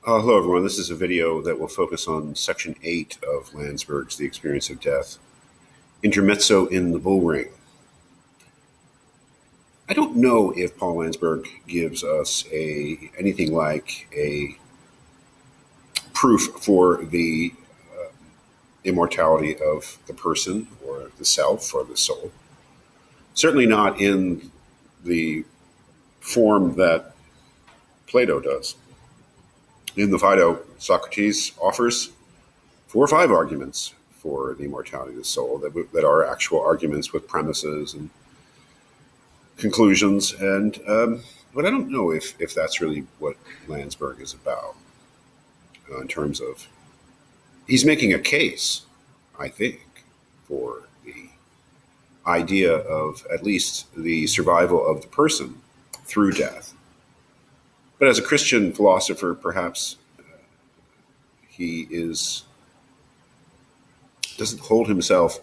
Hello, everyone. This is a video that will focus on Section 8 of Landsberg's The Experience of Death, Intermezzo in the Bull Ring. I don't know if Paul Landsberg gives us anything like a proof for the immortality of the person or the self or the soul. Certainly not in the form that Plato does. In the Phaedo, Socrates offers 4 or 5 arguments for the immortality of the soul that are actual arguments with premises and conclusions. But I don't know if that's really what Landsberg is about in terms of he's making a case, I think, for the idea of at least the survival of the person through death. But as a Christian philosopher, perhaps he doesn't hold himself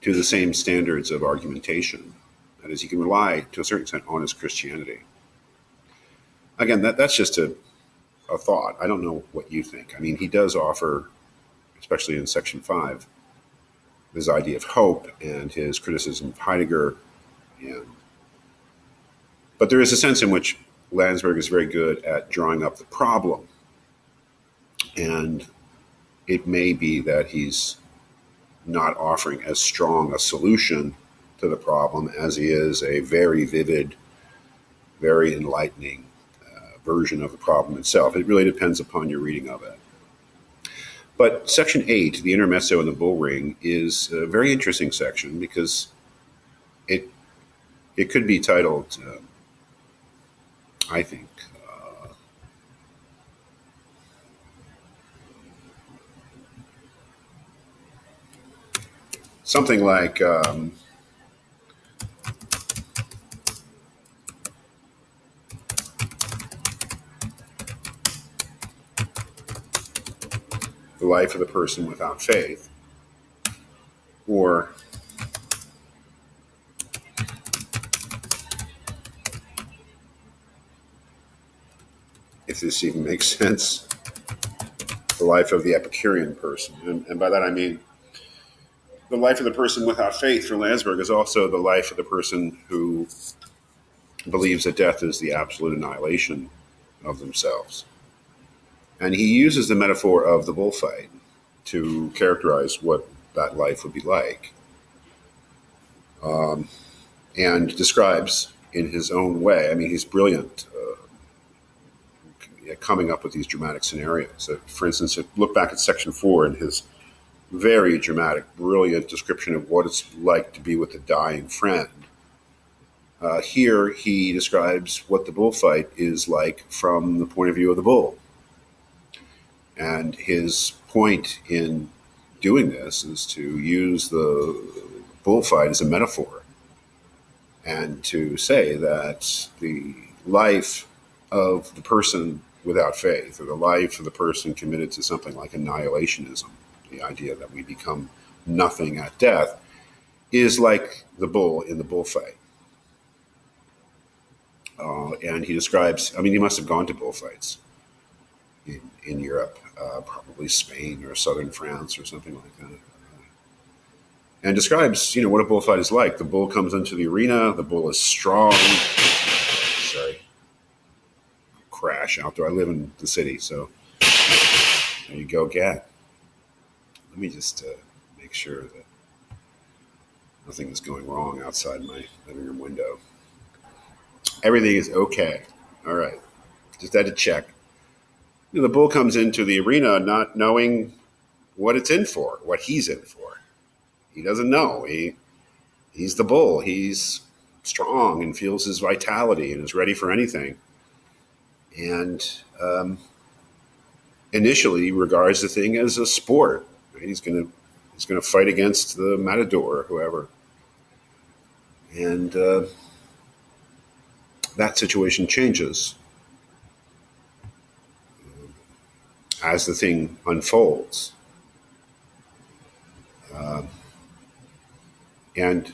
to the same standards of argumentation. That is, he can rely to a certain extent on his Christianity. Again, that's just a thought. I don't know what you think. I mean, he does offer, especially in Section 5, this idea of hope and his criticism of Heidegger. But there is a sense in which Landsberg is very good at drawing up the problem. And it may be that he's not offering as strong a solution to the problem as he is a very vivid, very enlightening version of the problem itself. It really depends upon your reading of it. But Section 8, the Intermezzo in the Bull Ring, is a very interesting section because it could be titled, I think, something like the life of the person without faith, or if this even makes sense, the life of the Epicurean person. And by that I mean the life of the person without faith for Landsberg is also the life of the person who believes that death is the absolute annihilation of themselves. And he uses the metaphor of the bullfight to characterize what that life would be like, and describes in his own way. I mean, he's brilliant coming up with these dramatic scenarios. So, for instance, look back at Section 4 in his very dramatic, brilliant description of what it's like to be with a dying friend. Here he describes what the bullfight is like from the point of view of the bull. And his point in doing this is to use the bullfight as a metaphor and to say that the life of the person without faith, or the life of the person committed to something like annihilationism, the idea that we become nothing at death, is like the bull in the bullfight. And he describes, I mean, he must have gone to bullfights in Europe, probably Spain or southern France or something like that. And describes, what a bullfight is like. The bull comes into the arena, the bull is strong. Sorry. Crash outdoor. I live in the city, so there you go again. Let me just make sure that nothing is going wrong outside my living room window. Everything is okay. All right. Just had to check. The bull comes into the arena not knowing what it's in for, what he's in for. He doesn't know. He's the bull. He's strong and feels his vitality and is ready for anything. And initially regards the thing as a sport. Right? He's going to fight against the matador or whoever. And that situation changes as the thing unfolds. And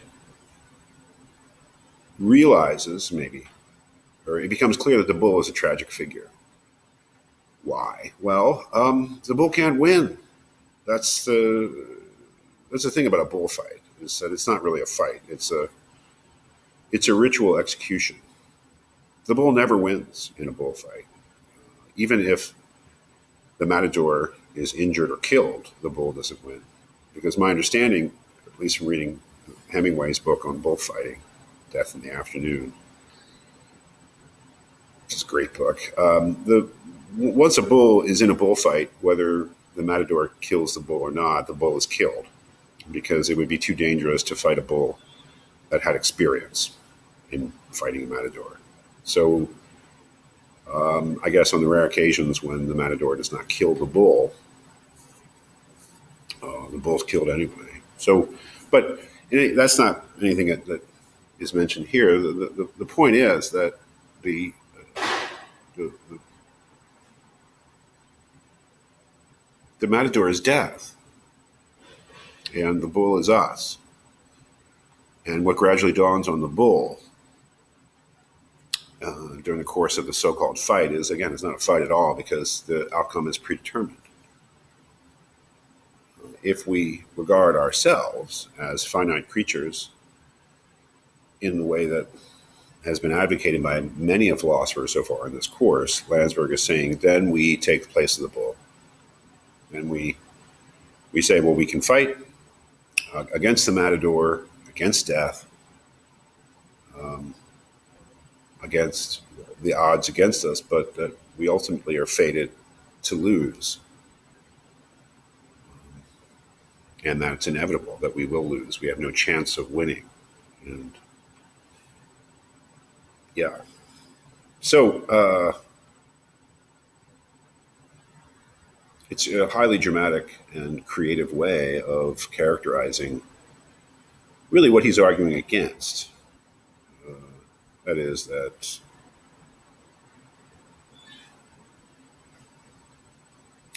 realizes maybe, or it becomes clear that the bull is a tragic figure. Why? Why? Well, the bull can't win. That's the thing about a bullfight, is that it's not really a fight. It's a ritual execution. The bull never wins in a bullfight. Even if the matador is injured or killed, the bull doesn't win. Because my understanding, at least from reading Hemingway's book on bullfighting, Death in the Afternoon, which is a great book, once a bull is in a bullfight, whether the matador kills the bull or not, the bull is killed, because it would be too dangerous to fight a bull that had experience in fighting a matador. So I guess on the rare occasions when the matador does not kill the bull's killed anyway. So, but that's not anything that is mentioned here. The point is that the matador is death, and the bull is us. And what gradually dawns on the bull during the course of the so-called fight is, again, it's not a fight at all, because the outcome is predetermined. If we regard ourselves as finite creatures in the way that has been advocated by many a philosopher so far in this course, Landsberg is saying, then we take the place of the bull. And we say, well, we can fight against the matador, against death, against the odds against us, but that we ultimately are fated to lose. And that it's inevitable that we will lose. We have no chance of winning. And yeah. So it's a highly dramatic and creative way of characterizing really what he's arguing against. That is that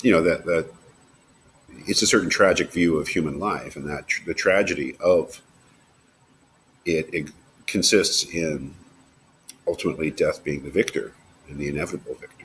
that it's a certain tragic view of human life, and that the tragedy of it consists in ultimately death being the victor and the inevitable victor.